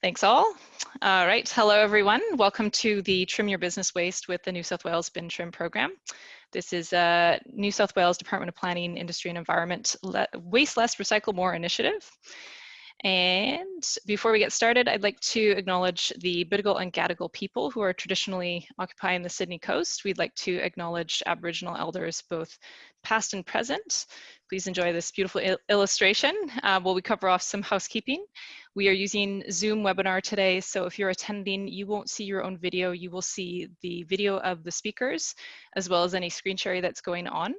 Thanks all. All right, hello everyone. Welcome to the Trim Your Business Waste with the New South Wales Bin Trim program. This is a New South Wales Department of Planning, Industry and Environment Waste Less, Recycle More initiative. And before we get started, I'd like to acknowledge the Bidjigal and Gadigal people who are traditionally occupying the Sydney coast. We'd like to acknowledge Aboriginal elders, both past and present. Please enjoy this beautiful illustration while we cover off some housekeeping. We are using Zoom webinar today, so if you're attending, you won't see your own video. You will see the video of the speakers, as well as any screen sharing that's going on.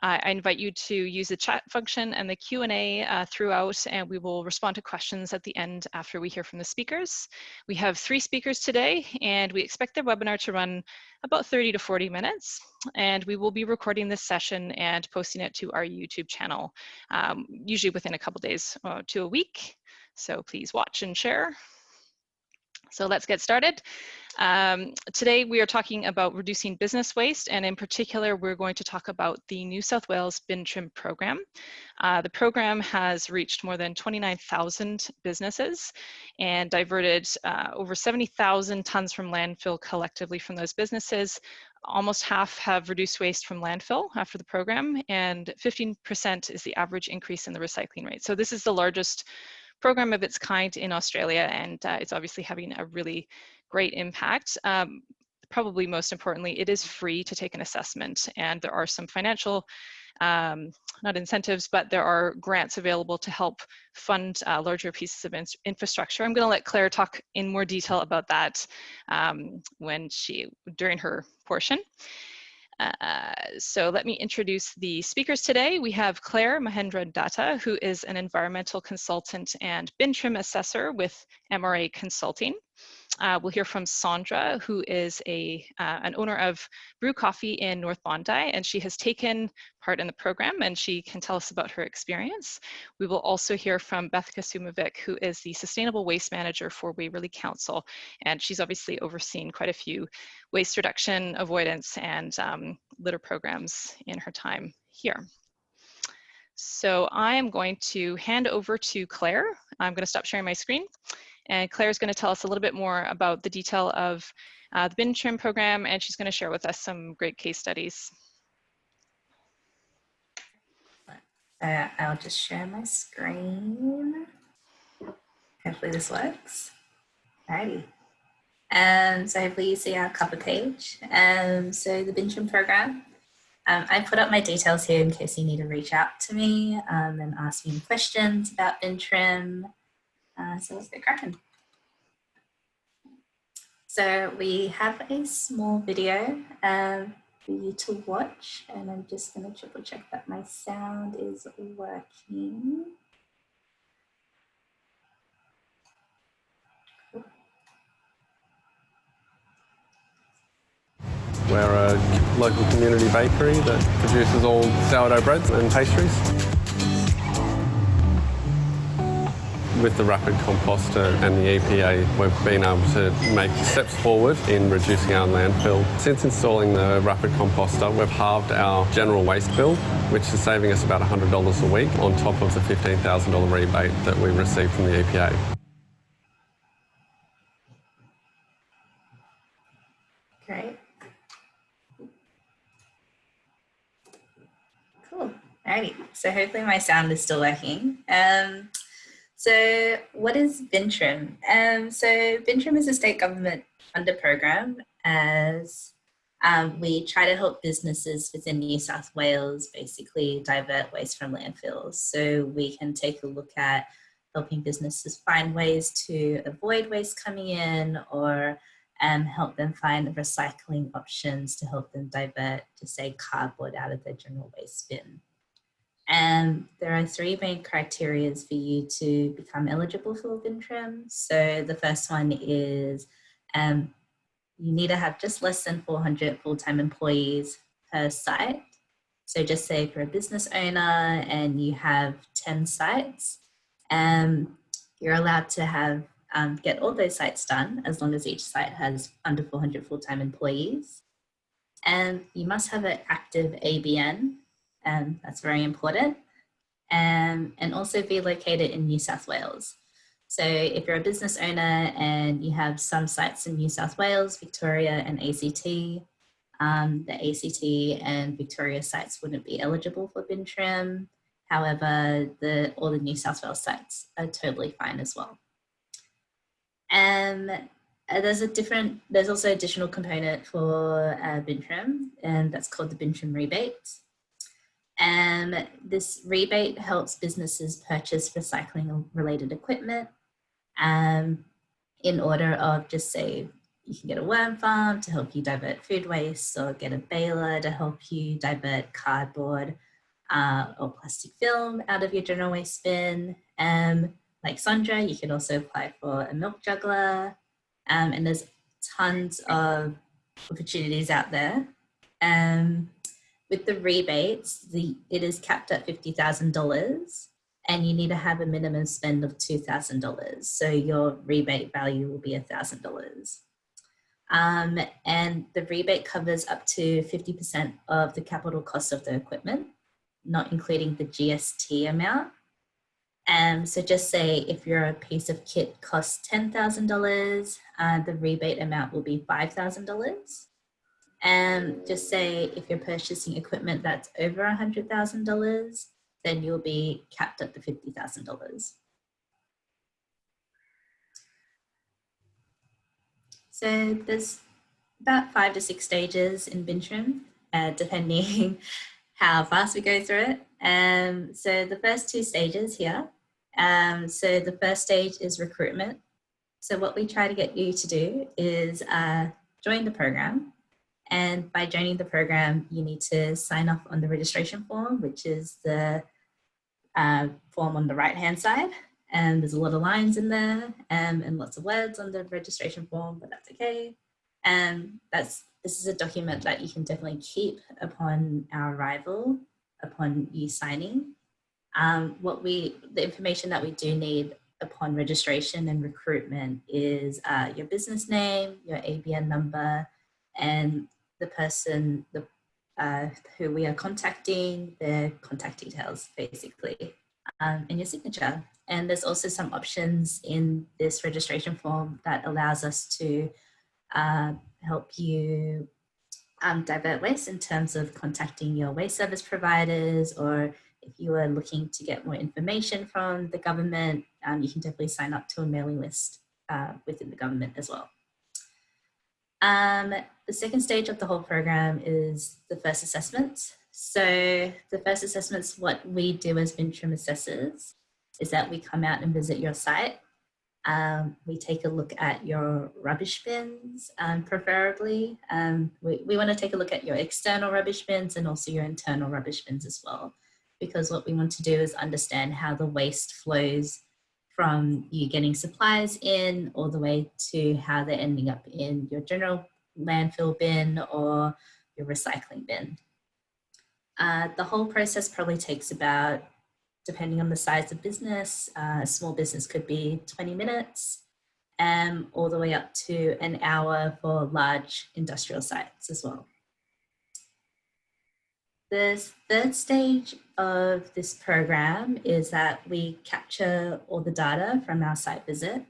I invite you to use the chat function and the Q&A throughout, and we will respond to questions at the end after we hear from the speakers. We have 3 speakers today, and we expect their webinar to run about 30 to 40 minutes. And we will be recording this session and posting it to our YouTube channel, usually within a couple days to a week. So please watch and share. So let's get started. Today we are talking about reducing business waste, and in particular we're going to talk about the New South Wales Bin Trim program. The program has reached more than 29,000 businesses and diverted over 70,000 tons from landfill collectively from those businesses. Almost half have reduced waste from landfill after the program, and 15% is the average increase in the recycling rate. So this is the largest program of its kind in Australia, and it's obviously having a really great impact. Probably most importantly, it is free to take an assessment, and there are some financial, not incentives, but there are grants available to help fund larger pieces of infrastructure. I'm going to let Claire talk in more detail about that during her portion. So let me introduce the speakers today. We have Claire Mahendradatta, who is an environmental consultant and bin trim assessor with MRA Consulting. We'll hear from Sondra, who is an owner of Bru Coffee in North Bondi, and she has taken part in the program, and she can tell us about her experience. We will also hear from Beth Kasumovic, who is the Sustainable Waste Manager for Waverley Council, and she's obviously overseen quite a few waste reduction, avoidance, and litter programs in her time here. So I am going to hand over to Claire. I'm going to stop sharing my screen. And Claire is going to tell us a little bit more about the detail of the Bin Trim program, and she's going to share with us some great case studies. I'll just share my screen. Hopefully this works. Alrighty. So hopefully you see our cover page. So the Bin Trim program. I put up my details here in case you need to reach out to me and ask me questions about Bin Trim. So let's get cracking. So we have a small video for you to watch, and I'm just going to triple check that my sound is working. We're a local community bakery that produces all sourdough breads and pastries. With the rapid composter and the EPA, we've been able to make steps forward in reducing our landfill. Since installing the rapid composter, we've halved our general waste bill, which is saving us about $100 a week on top of the $15,000 rebate that we received from the EPA. Great. Cool. Alrighty. So hopefully my sound is still working. So what is Bin Trim? So Bin Trim is a state government funded program as we try to help businesses within New South Wales basically divert waste from landfills. So we can take a look at helping businesses find ways to avoid waste coming in, or help them find recycling options to help them divert, to say, cardboard out of their general waste bin. And there are 3 main criteria for you to become eligible for Bin Trim. So the first one is you need to have just less than 400 full-time employees per site. So just say if you're a business owner and you have 10 sites, you're allowed to have get all those sites done as long as each site has under 400 full-time employees. And you must have an active ABN. That's very important, and also be located in New South Wales. So if you're a business owner and you have some sites in New South Wales, Victoria and ACT, the ACT and Victoria sites wouldn't be eligible for bin trim. However, all the New South Wales sites are totally fine as well. There's also additional component for bin trim, and that's called the bin trim rebate. And this rebate helps businesses purchase recycling related equipment in order of, just say, you can get a worm farm to help you divert food waste, or get a baler to help you divert cardboard or plastic film out of your general waste bin. Like Sondra, you can also apply for a milk juggler, and there's tons of opportunities out there. With the rebates, it is capped at $50,000, and you need to have a minimum spend of $2,000. So your rebate value will be $1,000. And the rebate covers up to 50% of the capital cost of the equipment, not including the GST amount. So just say if your piece of kit costs $10,000, the rebate amount will be $5,000. And just say if you're purchasing equipment that's over $100,000, then you'll be capped at the $50,000. So there's about 5 to 6 stages in bin trim, depending how fast we go through it. So the first 2 stages here. So the first stage is recruitment. So what we try to get you to do is join the program. And by joining the program, you need to sign off on the registration form, which is the form on the right-hand side. And there's a lot of lines in there and lots of words on the registration form, but that's okay. This is a document that you can definitely keep upon our arrival, upon you signing. The information that we do need upon registration and recruitment is your business name, your ABN number, and the person who we are contacting, their contact details, basically, and your signature. And there's also some options in this registration form that allows us to help you divert waste in terms of contacting your waste service providers, or if you are looking to get more information from the government, you can definitely sign up to a mailing list within the government as well. The second stage of the whole program is the first assessment. So the first assessments, what we do as bin trim assessors is that we come out and visit your site. We take a look at your rubbish bins, preferably. We want to take a look at your external rubbish bins and also your internal rubbish bins as well, because what we want to do is understand how the waste flows from you getting supplies in all the way to how they're ending up in your general landfill bin or your recycling bin. The whole process probably takes about, depending on the size of business, a small business could be 20 minutes, all the way up to an hour for large industrial sites as well. The third stage of this program is that we capture all the data from our site visit,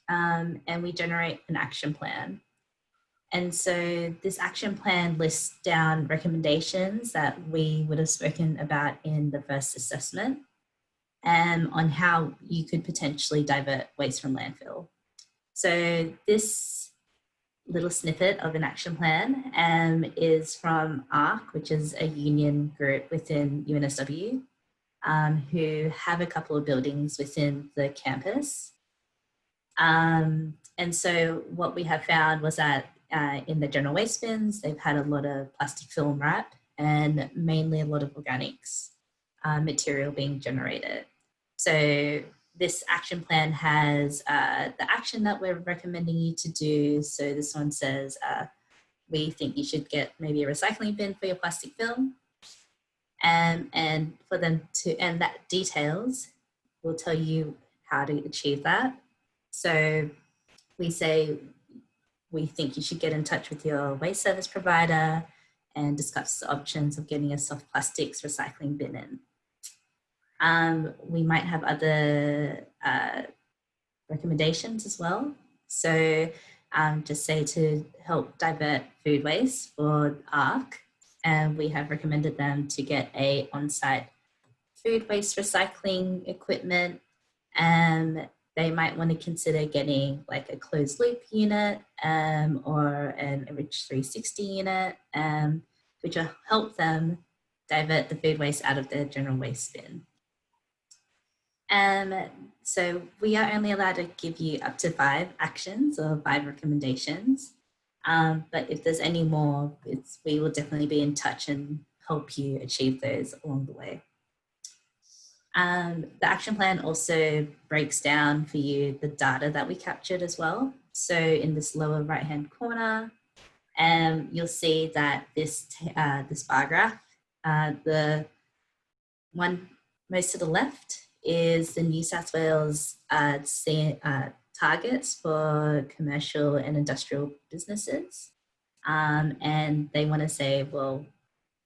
and we generate an action plan. And so this action plan lists down recommendations that we would have spoken about in the first assessment, on how you could potentially divert waste from landfill. So this little snippet of an action plan is from ARC, which is a union group within UNSW, who have a couple of buildings within the campus. And so what we have found was that in the general waste bins, they've had a lot of plastic film wrap and mainly a lot of organics material being generated. So this action plan has the action that we're recommending you to do. So this one says, we think you should get maybe a recycling bin for your plastic film. And for them to, and that details will tell you how to achieve that. So we say, we think you should get in touch with your waste service provider and discuss the options of getting a soft plastics recycling bin in. We might have other recommendations as well. So just say to help divert food waste for ARC, and we have recommended them to get a on-site food waste recycling equipment, and they might want to consider getting like a closed loop unit or an Enrich 360 unit, which will help them divert the food waste out of their general waste bin. So we are only allowed to give you up to 5 actions or 5 recommendations. But if there's any more, we will definitely be in touch and help you achieve those along the way. The action plan also breaks down for you the data that we captured as well. So in this lower right-hand corner, you'll see that this bar graph, the one most to the left is the New South Wales targets for commercial and industrial businesses. And they want to say, well,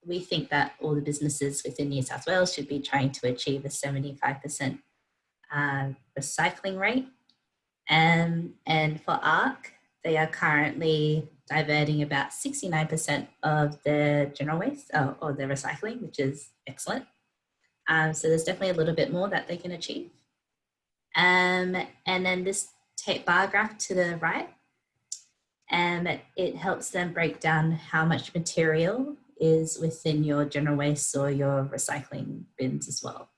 we think that all the businesses within New South Wales should be trying to achieve a 75% recycling rate. And for ARC, they are currently diverting about 69% of their general waste or their recycling, which is excellent. So there's definitely a little bit more that they can achieve. And then this bar graph to the right, it helps them break down how much material is within your general waste or your recycling bins as well.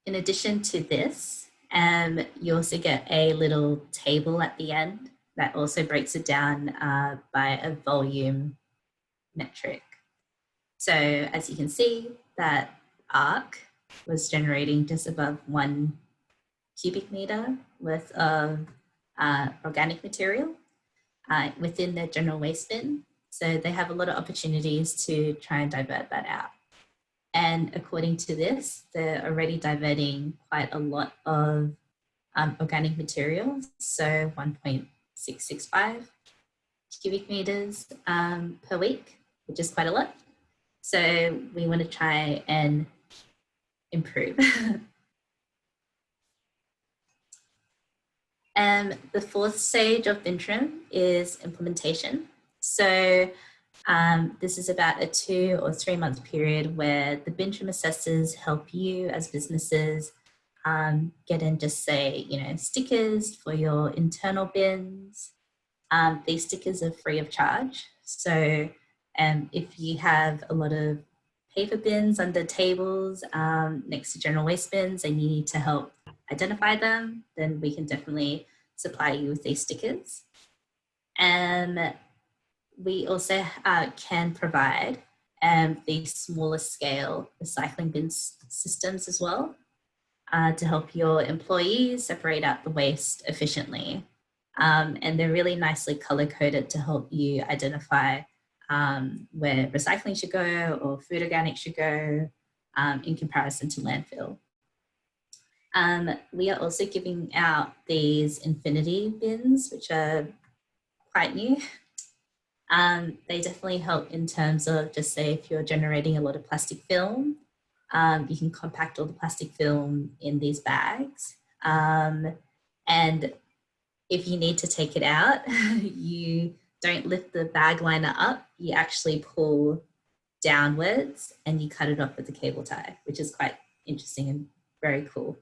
In addition to this, you also get a little table at the end that also breaks it down by a volume metric. So as you can see, that ARC was generating just above 1 cubic meter worth of organic material within their general waste bin. So they have a lot of opportunities to try and divert that out. And according to this, they're already diverting quite a lot of organic material. So 1.665 cubic meters per week, which is quite a lot. So we want to try and improve. And the 4th stage of Bin Trim is implementation. So this is about a 2 or 3 month period where the Bin Trim assessors help you as businesses get in, just say, stickers for your internal bins. These stickers are free of charge. So if you have a lot of paper bins under tables next to general waste bins and you need to help identify them, then we can definitely supply you with these stickers. And we also can provide these smaller scale recycling bin systems as well to help your employees separate out the waste efficiently. And they're really nicely color coded to help you identify where recycling should go or food organic should go in comparison to landfill. We are also giving out these infinity bins, which are quite new. They definitely help in terms of, just say, if you're generating a lot of plastic film, you can compact all the plastic film in these bags. And if you need to take it out, you don't lift the bag liner up, you actually pull downwards and you cut it off with a cable tie, which is quite interesting and very cool.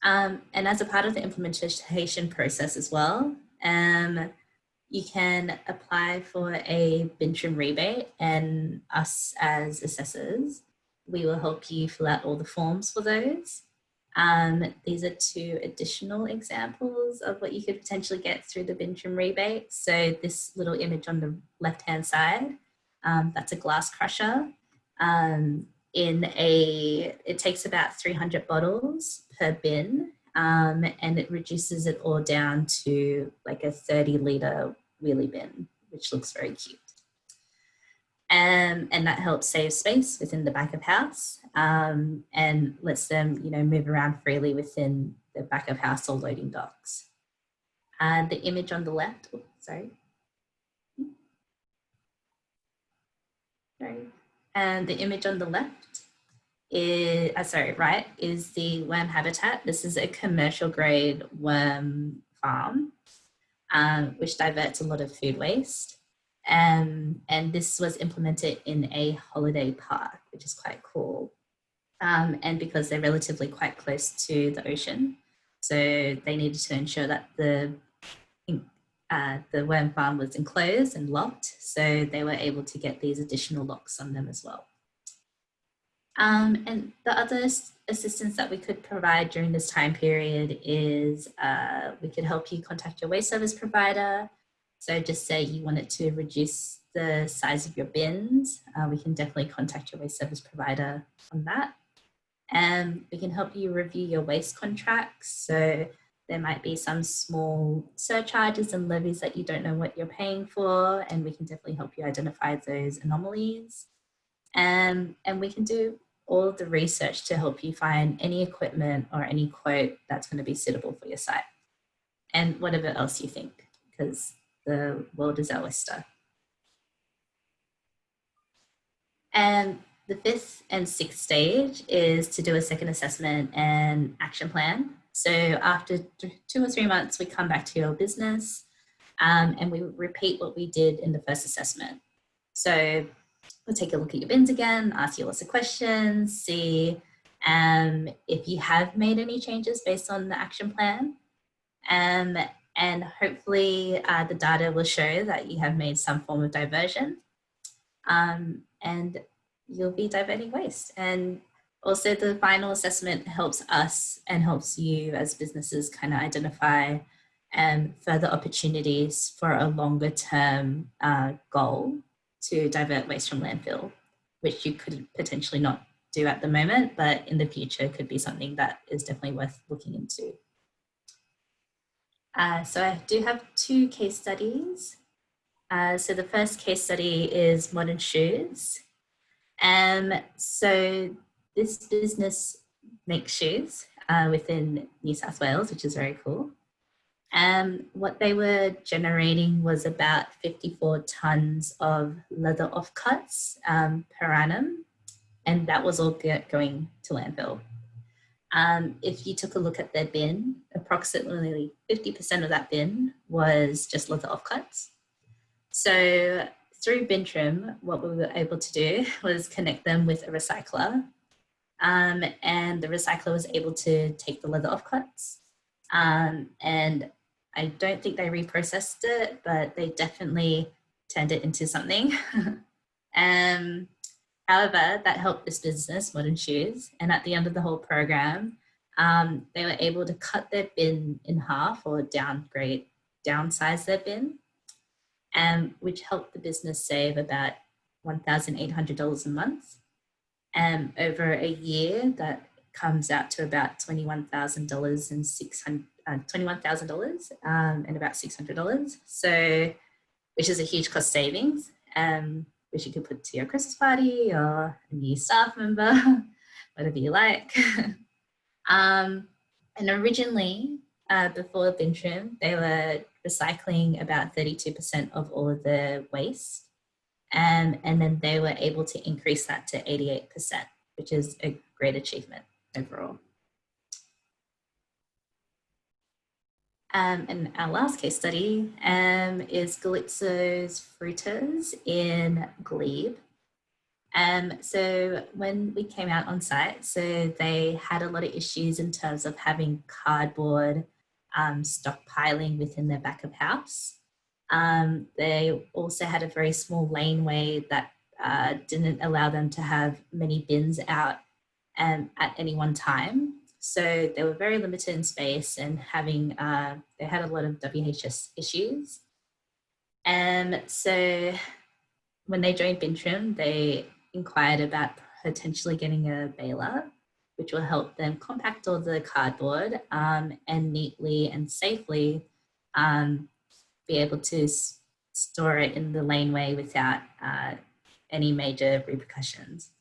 And as a part of the implementation process as well, you can apply for a Bin Trim rebate, and us as assessors, we will help you fill out all the forms for those. These are 2 additional examples of what you could potentially get through the Bin Trim rebate. So this little image on the left-hand side, that's a glass crusher. It takes about 300 bottles per bin, and it reduces it all down to like a 30-litre wheelie bin, which looks very cute. And that helps save space within the back of house and lets them, move around freely within the back of house or loading docks. The image on the left, And the image on the left is the worm habitat. This is a commercial grade worm farm, which diverts a lot of food waste. And this was implemented in a holiday park, which is quite cool. And because they're relatively quite close to the ocean, so they needed to ensure that the worm farm was enclosed and locked, so they were able to get these additional locks on them as well. And the other assistance that we could provide during this time period is we could help you contact your waste service provider. So just say you wanted to reduce the size of your bins, we can definitely contact your waste service provider on that. And we can help you review your waste contracts. So there might be some small surcharges and levies that you don't know what you're paying for, and we can definitely help you identify those anomalies. And we can do all of the research to help you find any equipment or any quote that's going to be suitable for your site, and whatever else you think, because the world is our oyster. And the fifth and sixth stage is to do a second assessment and action plan. So after 2 or 3 months, we come back to your business and we repeat what we did in the first assessment. So we'll take a look at your bins again, ask you lots of questions, see if you have made any changes based on the action plan. And hopefully the data will show that you have made some form of diversion. And you'll be diverting waste. And also the final assessment helps us and helps you as businesses kind of identify further opportunities for a longer term goal to divert waste from landfill, which you could potentially not do at the moment, but in the future could be something that is definitely worth looking into. So I do have 2 case studies. So the first case study is Modern Shoes. So this business makes shoes within New South Wales, which is very cool. What they were generating was about 54 tonnes of leather offcuts per annum, and that was all going to landfill. If you took a look at their bin, approximately 50% of that bin was just leather offcuts. So through Bin Trim, what we were able to do was connect them with a recycler, and the recycler was able to take the leather offcuts, and I don't think they reprocessed it, but they definitely turned it into something. However, that helped this business, Modern Shoes, and at the end of the whole program, they were able to cut their bin in half or downsize their bin, which helped the business save about $1,800 a month. Over a year, that comes out to about $21,000 and about $600. So, which is a huge cost savings, which you could put to your Christmas party or a new staff member, whatever you like. And originally, before Bin Trim, they were recycling about 32% of all of their waste. And then they were able to increase that to 88%, which is a great achievement overall. And our last case study is Galipso's Fruiters in Glebe. So when we came out on site, so they had a lot of issues in terms of having cardboard stockpiling within their back of house. They also had a very small laneway that didn't allow them to have many bins out at any one time. So they were very limited in space and they had a lot of WHS issues. And so when they joined Bin Trim, they inquired about potentially getting a baler, which will help them compact all the cardboard and neatly and safely be able to store it in the laneway without any major repercussions.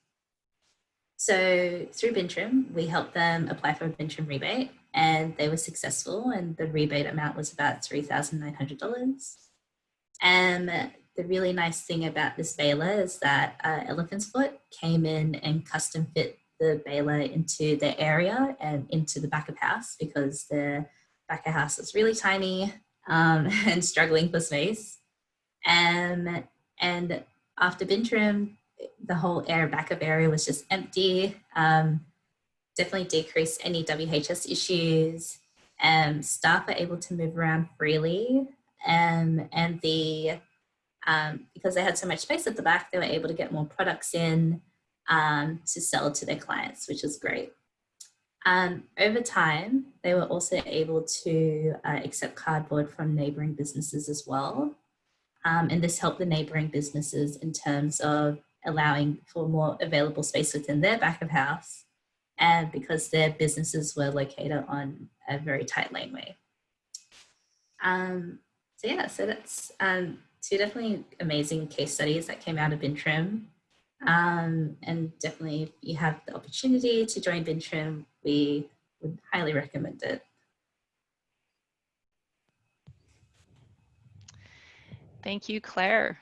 So through Bin Trim, we helped them apply for a Bin Trim rebate, and they were successful, and the rebate amount was about $3,900. And the really nice thing about this baler is that Elephant's Foot came in and custom fit the baler into the area and into the back of house, because the back of house is really tiny and struggling for space. And after bin trim, the whole back of area was just empty. Definitely decreased any WHS issues. Staff are able to move around freely, and because they had so much space at the back, they were able to get more products in to sell to their clients, which is great. Over time, they were also able to accept cardboard from neighbouring businesses as well. And this helped the neighbouring businesses in terms of allowing for more available space within their back of house, and because their businesses were located on a very tight laneway. So that's two definitely amazing case studies that came out of bin trim. And definitely, if you have the opportunity to join bin trim, we would highly recommend it. Thank you, Claire.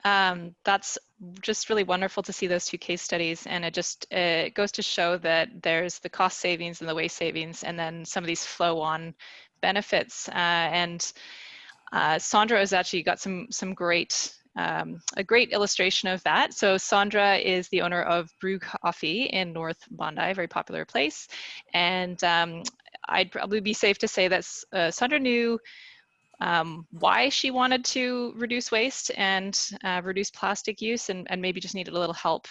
That's just really wonderful to see those two case studies, and it goes to show that there's the cost savings and the waste savings, and then some of these flow-on benefits. Sondra has actually got some great a great illustration of that. So Sondra is the owner of Bru Coffee in North Bondi, a very popular place, and I'd probably be safe to say that Sondra knew why she wanted to reduce waste and reduce plastic use, and maybe just needed a little help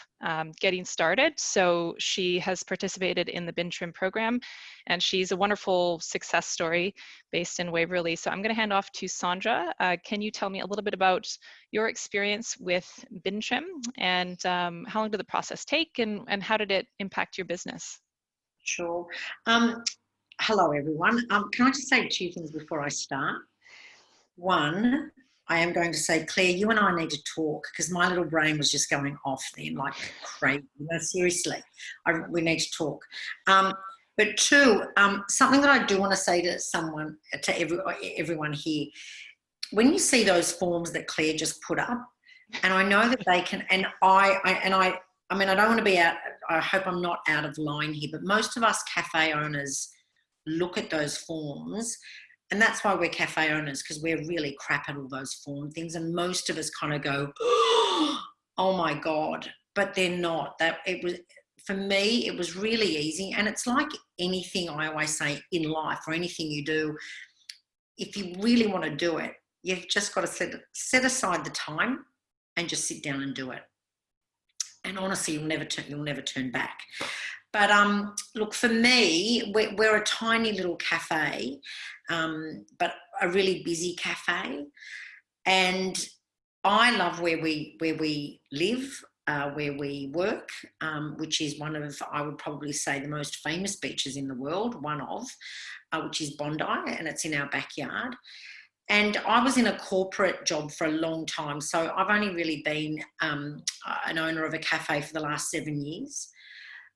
getting started. So she has participated in the Bin Trim program, and she's a wonderful success story based in Waverley. So I'm going to hand off to Sondra. Can you tell me a little bit about your experience with Bin Trim, and how long did the process take, and how did it impact your business? Sure. Hello, everyone. Can I just say two things before I start? One, I am going to say, Claire, you and I need to talk, because my little brain was just going off then like crazy. No, seriously, we need to talk. But two, something that I do want to say to someone, to everyone here, when you see those forms that Claire just put up, and I know that they can, and I mean, I don't want to be out, I hope I'm not out of line here, but most of us cafe owners look at those forms. And that's why we're cafe owners, because we're really crap at all those form things. And most of us kind of go, oh my God, but they're not. For me, it was really easy. And it's like anything I always say in life, or anything you do, if you really want to do it, you've just got to set aside the time and just sit down and do it. And honestly, you'll never turn back. But look, for me, we're a tiny little cafe, but a really busy cafe, and I love where we live, where we work, which is one of, I would probably say, the most famous beaches in the world, which is Bondi, and it's in our backyard. And I was in a corporate job for a long time, so I've only really been an owner of a cafe for the last 7 years.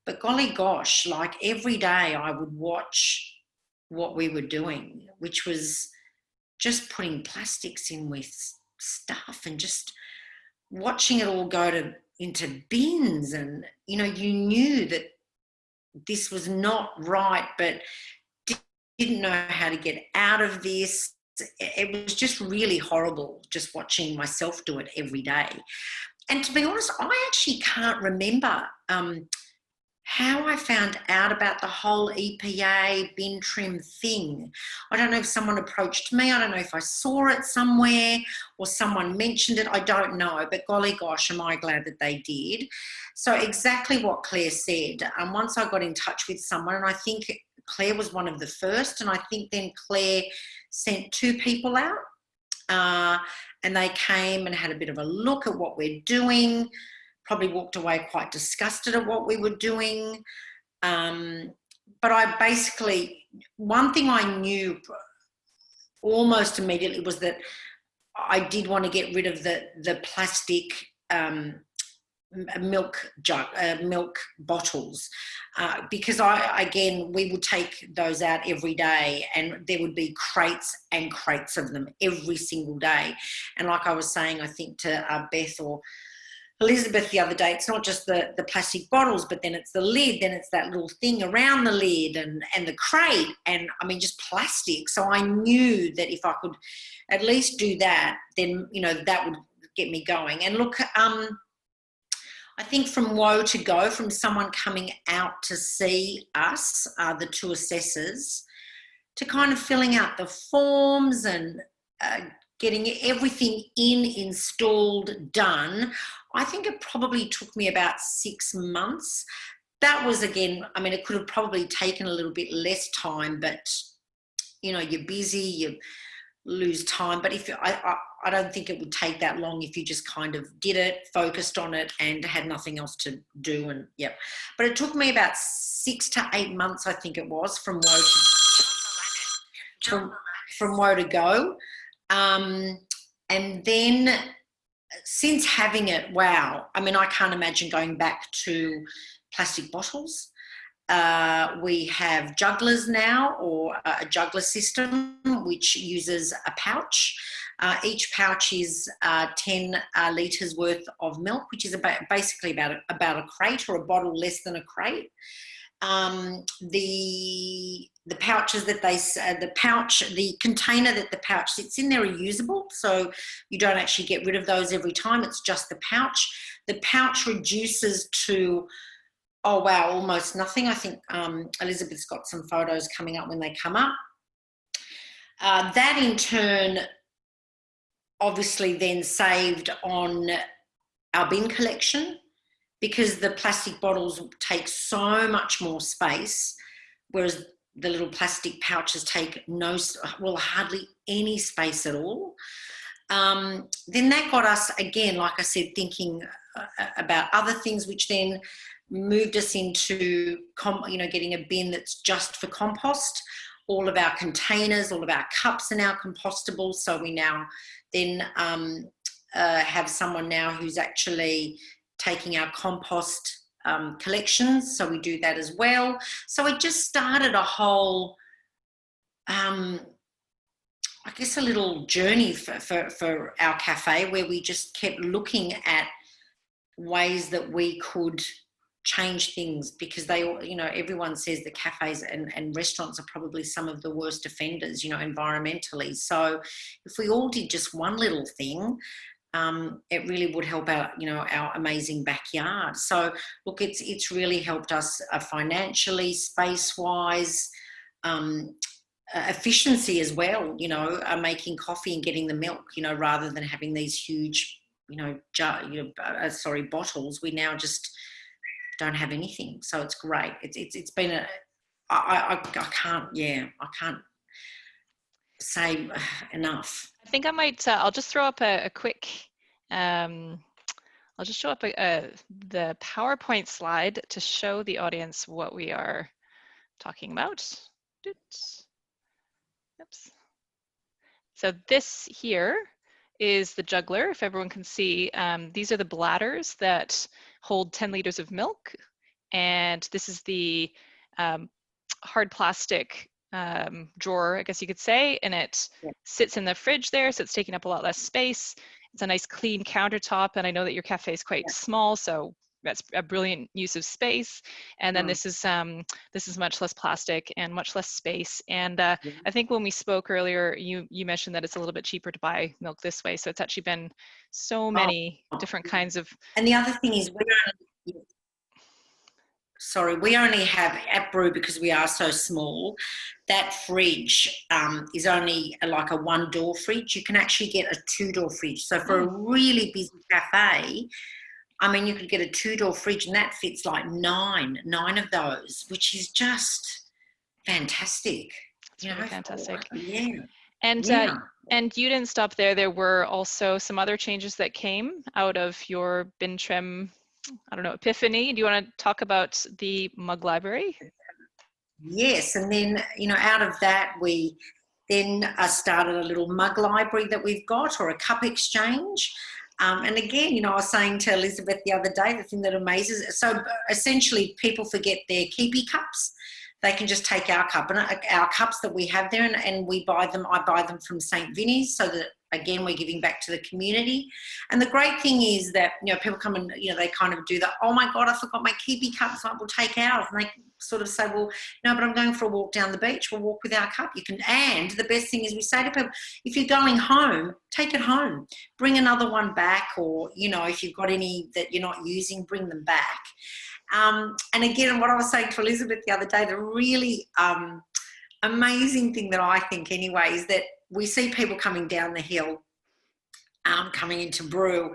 But golly gosh, like every day I would watch what we were doing, which was just putting plastics in with stuff and just watching it all go into bins. And, you know, you knew that this was not right, but didn't know how to get out of this. It was just really horrible just watching myself do it every day. And to be honest, I actually can't remember how I found out about the whole EPA bin trim thing. I don't know if someone approached me. I don't know if I saw it somewhere or someone mentioned it. I don't know, but golly gosh, am I glad that they did. So exactly what Claire said. Once I got in touch with someone, and I think Claire was one of the first, and I think then Claire sent 2 people out, and they came and had a bit of a look at what we're doing. Probably walked away quite disgusted at what we were doing. But I basically, one thing I knew almost immediately was that I did want to get rid of the plastic milk bottles, because we would take those out every day, and there would be crates and crates of them every single day. And like I was saying, I think to Beth or Elizabeth the other day, it's not just the plastic bottles, but then it's the lid, then it's that little thing around the lid and the crate, and I mean, just plastic. So I knew that if I could at least do that, then, you know, that would get me going. And look, I think from woe to go, from someone coming out to see us, the two assessors, to kind of filling out the forms and getting everything installed, done, I think it probably took me about 6 months. That was, again, I mean, it could have probably taken a little bit less time, but, you know, you're busy, you lose time. But if I don't think it would take that long if you just kind of did it, focused on it, and had nothing else to do. And yep. But it took me about 6 to 8 months, I think it was, from woe to go. And then since having it, wow, I mean, I can't imagine going back to plastic bottles. We have jugglers now, or a juggler system, which uses a pouch. Each pouch is 10 litres worth of milk, which is basically about a crate, or a bottle less than a crate. The pouches that the container that the pouch sits in, they're reusable, so you don't actually get rid of those every time. It's just the pouch. The pouch reduces to, oh wow, almost nothing. I think Elizabeth's got some photos coming up when they come up. That in turn obviously then saved on our bin collection, because the plastic bottles take so much more space, whereas the little plastic pouches take hardly any space at all. Then that got us, again, like I said, thinking about other things, which then moved us into, getting a bin that's just for compost. All of our containers, all of our cups are now compostable. So we now then have someone now who's actually taking our compost collections, so we do that as well. So it just started a whole, I guess, a little journey for our cafe, where we just kept looking at ways that we could change things, because they, everyone says that cafes and restaurants are probably some of the worst offenders, environmentally. So if we all did just one little thing, it really would help out, our amazing backyard. So look, it's really helped us financially, space-wise, efficiency as well, making coffee and getting the milk, rather than having these huge, bottles. We now just don't have anything. So it's great. It's been I can't say enough. I think I might, I'll just throw up a quick, I'll just show up the PowerPoint slide to show the audience what we are talking about. Oops. So this here is the juggler, if everyone can see. These are the bladders that hold 10 liters of milk. And this is the hard plastic drawer, I guess you could say, and it sits in the fridge there, so it's taking up a lot less space. It's a nice clean countertop, and I know that your cafe is quite small, so that's a brilliant use of space. And then this is much less plastic and much less space. And I think when we spoke earlier, you mentioned that it's a little bit cheaper to buy milk this way. So it's actually been so many different kinds of. And the other thing is, we only have at Bru, because we are so small, that fridge is only like a 1-door fridge. You can actually get a 2-door fridge. So for a really busy cafe, I mean, you could get a 2-door fridge, and that fits like nine of those, which is just fantastic. It's really fantastic. Yeah. And you didn't stop there. There were also some other changes that came out of your bin trim, I don't know, epiphany. Do you want to talk about the mug library? Yes, and then, out of that, we then started a little mug library that we've got, or a cup exchange. And again, I was saying to Elizabeth the other day, the thing that amazes, so essentially people forget their keepy cups. They can just take our cup, and our cups that we have there, and we buy them. I buy them from St. Vinny's, so that again, we're giving back to the community. And the great thing is that, you know, people come and, you know, they kind of do that, oh my God, I forgot my keepy cup, so I will take ours. And they sort of say, well, no, but I'm going for a walk down the beach. We'll walk with our cup. You can, and the best thing is we say to people, if you're going home, take it home. Bring another one back, or, you know, if you've got any that you're not using, bring them back. And again, what I was saying to Elizabeth the other day, the really amazing thing that I think anyway is that we see people coming down the hill, coming into Bru,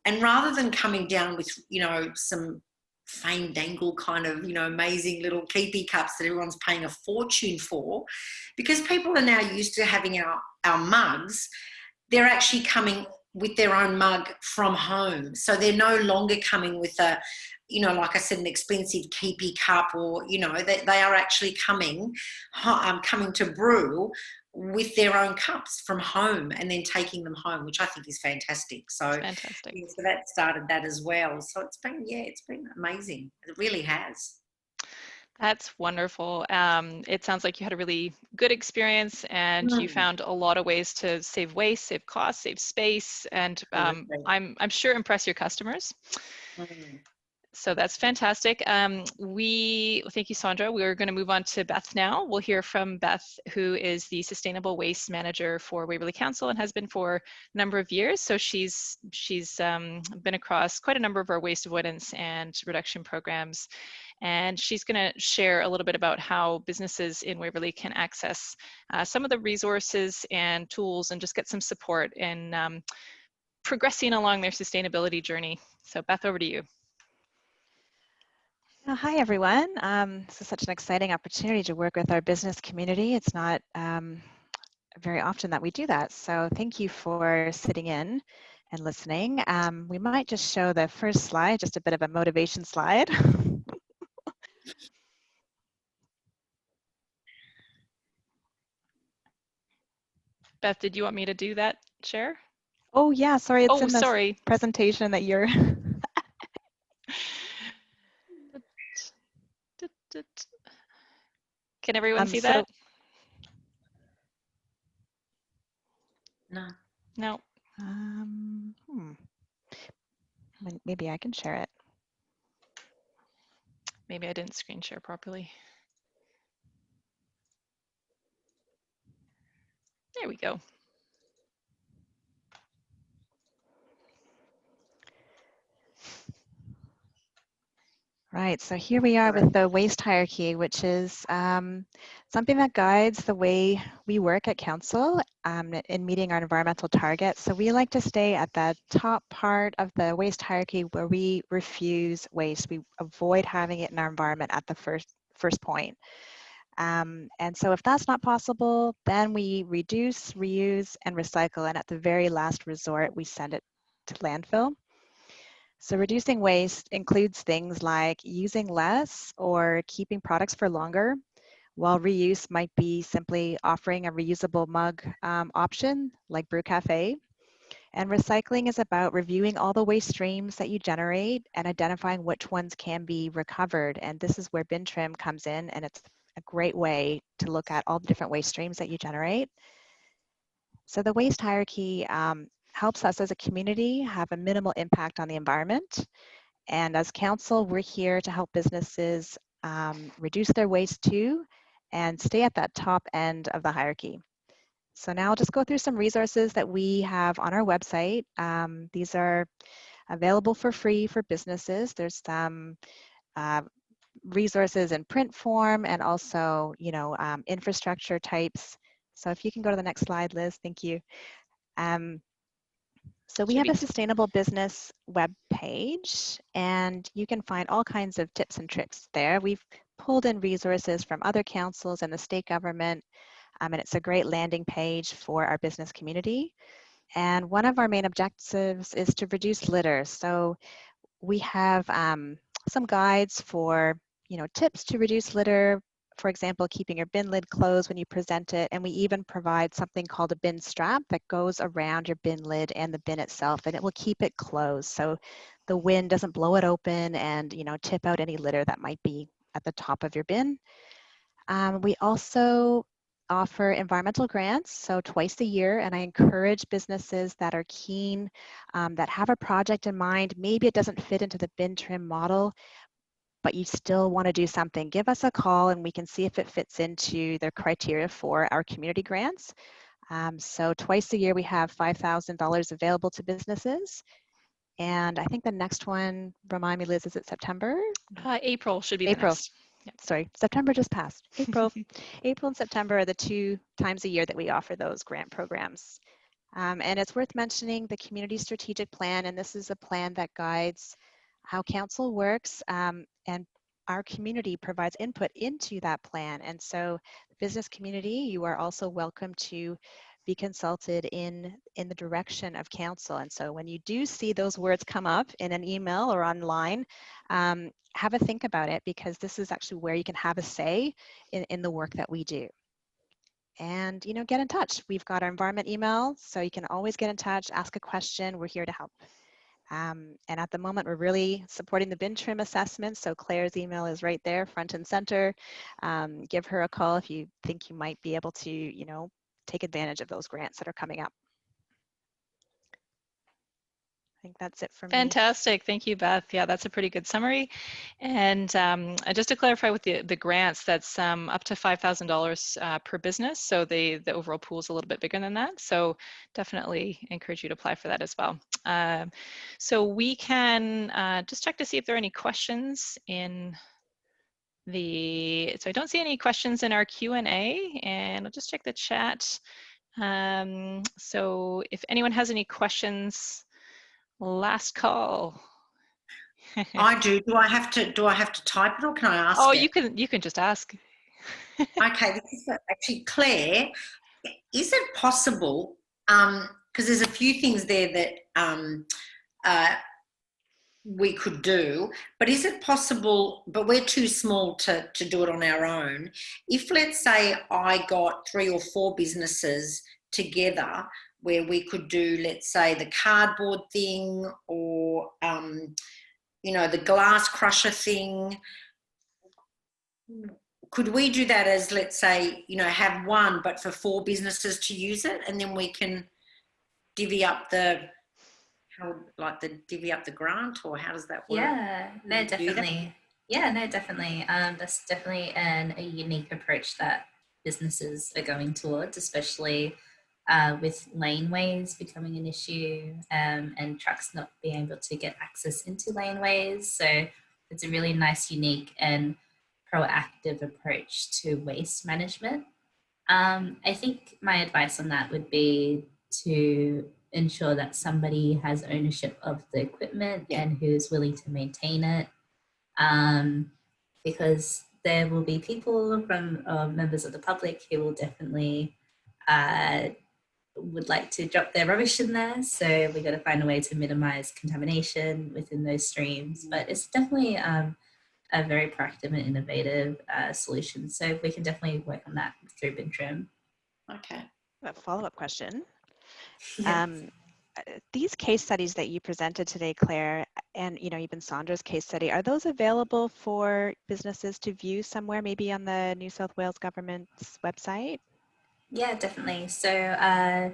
and rather than coming down with, you know, some fandangle kind of, you know, amazing little keepy cups that everyone's paying a fortune for, because people are now used to having our mugs, they're actually coming with their own mug from home. So they're no longer coming with a, you know, like I said, an expensive keepy cup, or, you know, they are actually coming to Bru with their own cups from home and then taking them home, which I think is fantastic. So, Fantastic. Yeah, so that started that as well. So it's been amazing. It really has. That's wonderful. It sounds like you had a really good experience, and you found a lot of ways to save waste, save costs, save space, and I'm sure impress your customers. So that's fantastic. Thank you, Sondra. We're going to move on to Beth now. We'll hear from Beth, who is the Sustainable Waste Manager for Waverley Council and has been for a number of years. So she's been across quite a number of our waste avoidance and reduction programs. And she's going to share a little bit about how businesses in Waverley can access some of the resources and tools and just get some support in progressing along their sustainability journey. So Beth, over to you. Hi, everyone. This is such an exciting opportunity to work with our business community. It's not very often that we do that. So thank you for sitting in and listening. We might just show the first slide, just a bit of a motivation slide. Beth, did you want me to do that share? Oh, yeah, sorry. It's in the sorry. presentation that you're... Can everyone see that? No. No. Maybe I can share it. Maybe I didn't screen share properly. There we go. Right, so here we are with the waste hierarchy, which is something that guides the way we work at Council in meeting our environmental targets. So we like to stay at the top part of the waste hierarchy where we refuse waste. We avoid having it in our environment at the first point. And so if that's not possible, then we reduce, reuse, and recycle. And at the very last resort, we send it to landfill. So reducing waste includes things like using less or keeping products for longer, while reuse might be simply offering a reusable mug option like Bru Coffee. And recycling is about reviewing all the waste streams that you generate and identifying which ones can be recovered. And this is where Bin Trim comes in, and it's a great way to look at all the different waste streams that you generate. So the waste hierarchy helps us as a community have a minimal impact on the environment. And as Council, we're here to help businesses reduce their waste too and stay at that top end of the hierarchy. So now I'll just go through some resources that we have on our website. These are available for free for businesses. There's some resources in print form and also, you know, infrastructure types. So if you can go to the next slide, Liz, thank you. So we have a sustainable business web page, and you can find all kinds of tips and tricks there. We've pulled in resources from other councils and the state government, and it's a great landing page for our business community. And one of our main objectives is to reduce litter. So we have some guides for, you know, tips to reduce litter. For example, keeping your bin lid closed when you present it. And we even provide something called a bin strap that goes around your bin lid and the bin itself, and it will keep it closed so the wind doesn't blow it open and, you know, tip out any litter that might be at the top of your bin. We also offer environmental grants, so twice a year, and I encourage businesses that are keen, that have a project in mind. Maybe it doesn't fit into the bin trim model, but you still want to do something. Give us a call and we can see if it fits into their criteria for our community grants. So twice a year we have $5,000 available to businesses. And I think the next one, remind me, Liz, is it September? April should be the April. next. Yep. Sorry, September just passed. April and September are the 2 times a year that we offer those grant programs. And it's worth mentioning the community strategic plan, and this is a plan that guides how council works, and our community provides input into that plan. And so the business community, you are also welcome to be consulted in the direction of council. And so when you do see those words come up in an email or online, have a think about it, because this is actually where you can have a say in the work that we do. And, you know, get in touch. We've got our environment email, so you can always get in touch, ask a question. We're here to help. And at the moment, we're really supporting the bin trim assessment. So Claire's email is right there, front and center. Give her a call if you think you might be able to, you know, take advantage of those grants that are coming up. I think that's it for me. Fantastic. Thank you, Beth. Yeah, that's a pretty good summary. And just to clarify with the grants, that's up to $5,000 per business. So the overall pool is a little bit bigger than that. So definitely encourage you to apply for that as well. So we can just check to see if there are any questions in so I don't see any questions in our Q&A, and I'll just check the chat. So if anyone has any questions, last call. I do. Do I have to type it, or can I ask? Oh, it? you can just ask. Okay, this is actually Claire. Is it possible? Because there's a few things there that we could do, but is it possible? But we're too small to do it on our own. If, let's say, I got 3 or 4 businesses together, where we could do, let's say, the cardboard thing, or you know, the glass crusher thing. Could we do that as, let's say, you know, have one, but for 4 businesses to use it, and then we can divvy up the grant, or how does that work? Yeah, no, definitely. Yeah, no, definitely. That's definitely a unique approach that businesses are going towards, especially with laneways becoming an issue, and trucks not being able to get access into laneways. So it's a really nice, unique and proactive approach to waste management. I think my advice on that would be to ensure that somebody has ownership of the equipment and who's willing to maintain it, because there will be people from members of the public who will definitely would like to drop their rubbish in there. So we got to find a way to minimize contamination within those streams. But it's definitely a very proactive and innovative solution. So we can definitely work on that through Bin Trim. Okay. A follow-up question. Yeah. These case studies that you presented today, Claire, and you know, even Sondra's case study, are those available for businesses to view somewhere, maybe on the New South Wales government's website? Yeah, definitely. So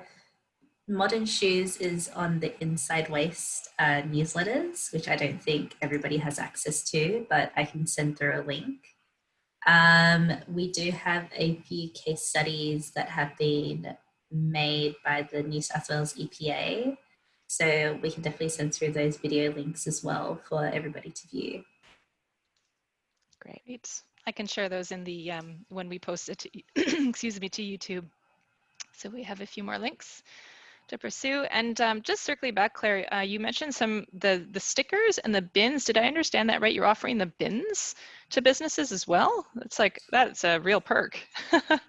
Modern Shoes is on the Inside Waste newsletters, which I don't think everybody has access to, but I can send through a link. We do have a few case studies that have been made by the New South Wales EPA. So we can definitely send through those video links as well for everybody to view. Great. I can share those in the when we post it to, excuse me, to YouTube. So we have a few more links to pursue. And just circling back, Claire, you mentioned the stickers and the bins. Did I understand that right? You're offering the bins to businesses as well? It's like, that's a real perk.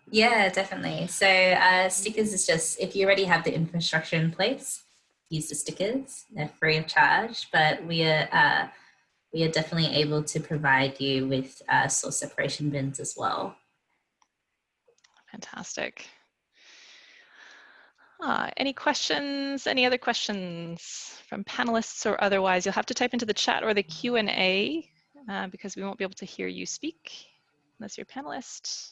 Yeah, definitely. So stickers is just, if you already have the infrastructure in place, use the stickers. They're free of charge, but we are definitely able to provide you with source separation bins as well. Fantastic. Any questions? Any other questions from panelists or otherwise? You'll have to type into the chat or the Q&A because we won't be able to hear you speak unless you're a panelist.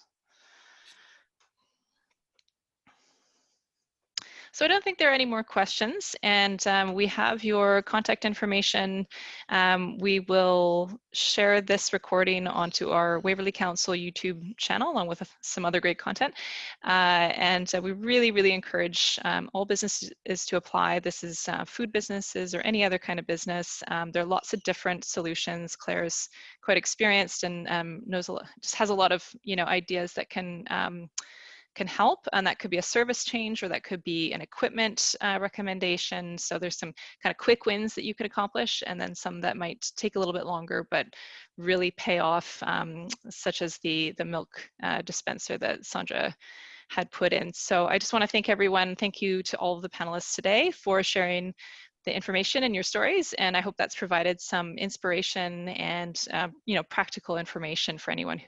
So I don't think there are any more questions, and we have your contact information. We will share this recording onto our Waverley Council YouTube channel along with some other great content. And we really, really encourage all businesses to apply. This is food businesses or any other kind of business. There are lots of different solutions. Claire's quite experienced and knows just has a lot of ideas that can help, and that could be a service change or that could be an equipment recommendation. So there's some kind of quick wins that you could accomplish, and then some that might take a little bit longer but really pay off, such as the milk dispenser that Sondra had put in. So I just want to thank everyone. Thank you to all of the panelists today for sharing the information and your stories, and I hope that's provided some inspiration and practical information for anyone who